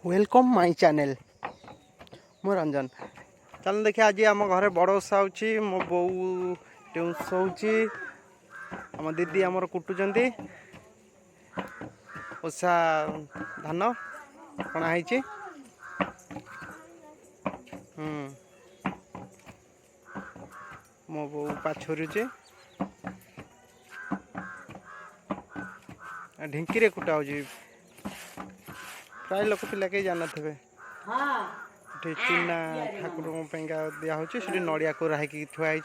Welcome my channel मु रंजन। चल देखिए आज आम घर बड़ ओषा होची मो बो टेउस होची आम दीदी आमर कुटुचंती ओषा धान कणा ହେଇची। मो बो पाछुरुचे ढिंकी रे कुटा होची प्राय लोक पिला कहीं जान थे चूना ठाकुर दिया हो नड़िया को राही थुआई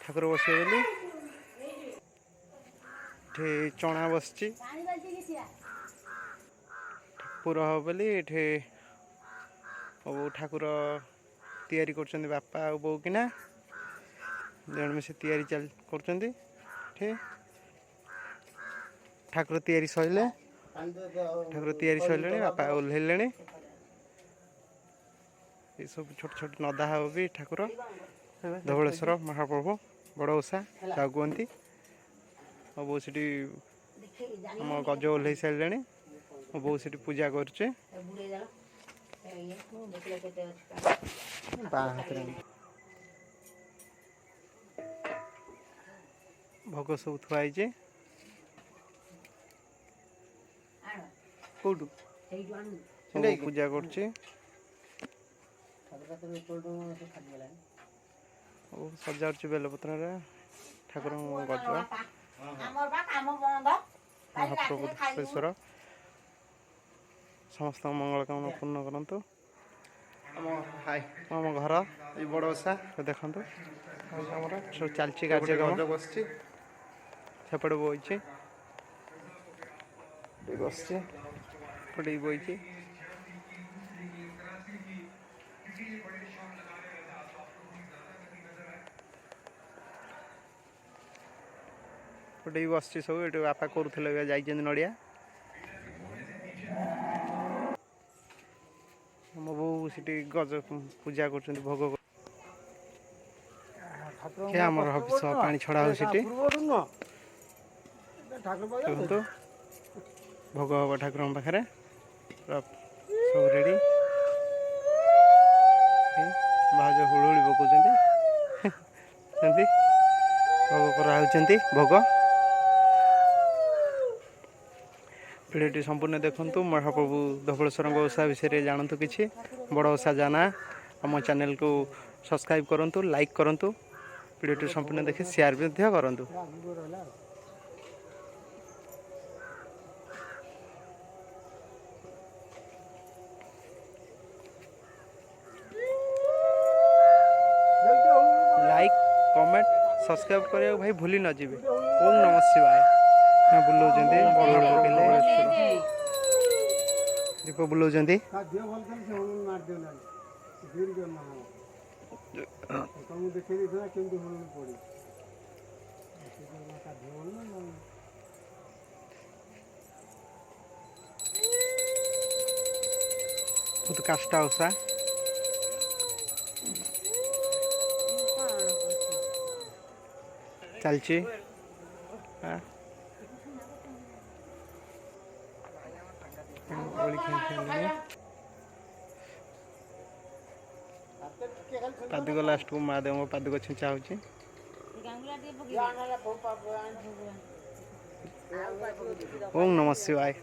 ठाकुर बसे बोली चना बस पुर हम बोली ठाकुर तैयारी कर बापा आ बो किना जन में से तैयारी चल कर ठाकुर तैयारी सैले ठाकुर तैयारी सैले बापा ओह्लैले ये सब छोट छोट नदा हम भी ठाकुर धवलेश्वर महाप्रभु बड़ ओषा जा कहती मो बो से गज ओह्लै सारे मो बो से पूजा करे भोग सब थुआई कौटू पूजा कर सजाड़ बेलपत्र ठाकुर गज महाप्रभु धवलेश्वर समस्त मंगल कामना पूर्ण करंतु। आम घर ये बड़ ओषा देखु सब चलती कार्यक्रम सेपटे बोई बस बोई गोटे बस सब ये बापा करूले जा नड़िया मो बो से गज पूजा कर भोग आमर हबिष पा छड़ा हो देखो भोग हम ठाकुर पाखे सब रेडी भाज हुड़ी पकाउं भोग कराऊँ भोग भिडियोटी संपूर्ण देखु महाप्रभु धवलेश्वर ओषा विषय जानतु किसी बड़ ओषा जाना आम चैनल को सब्सक्राइब करूँ लाइक करूँ भिडियोटी संपूर्ण देखि शेयर भी करूँ। लाइक कमेंट सब्सक्राइब करने भाई भूली न जी। ओम नमः शिवाय बुलाऊँ दीप बुलाऊँ बहुत काष्टा ओषा चलची पादुक लास्ट को महादेव पादुक छिंचा हो ओम नमः शिवाय।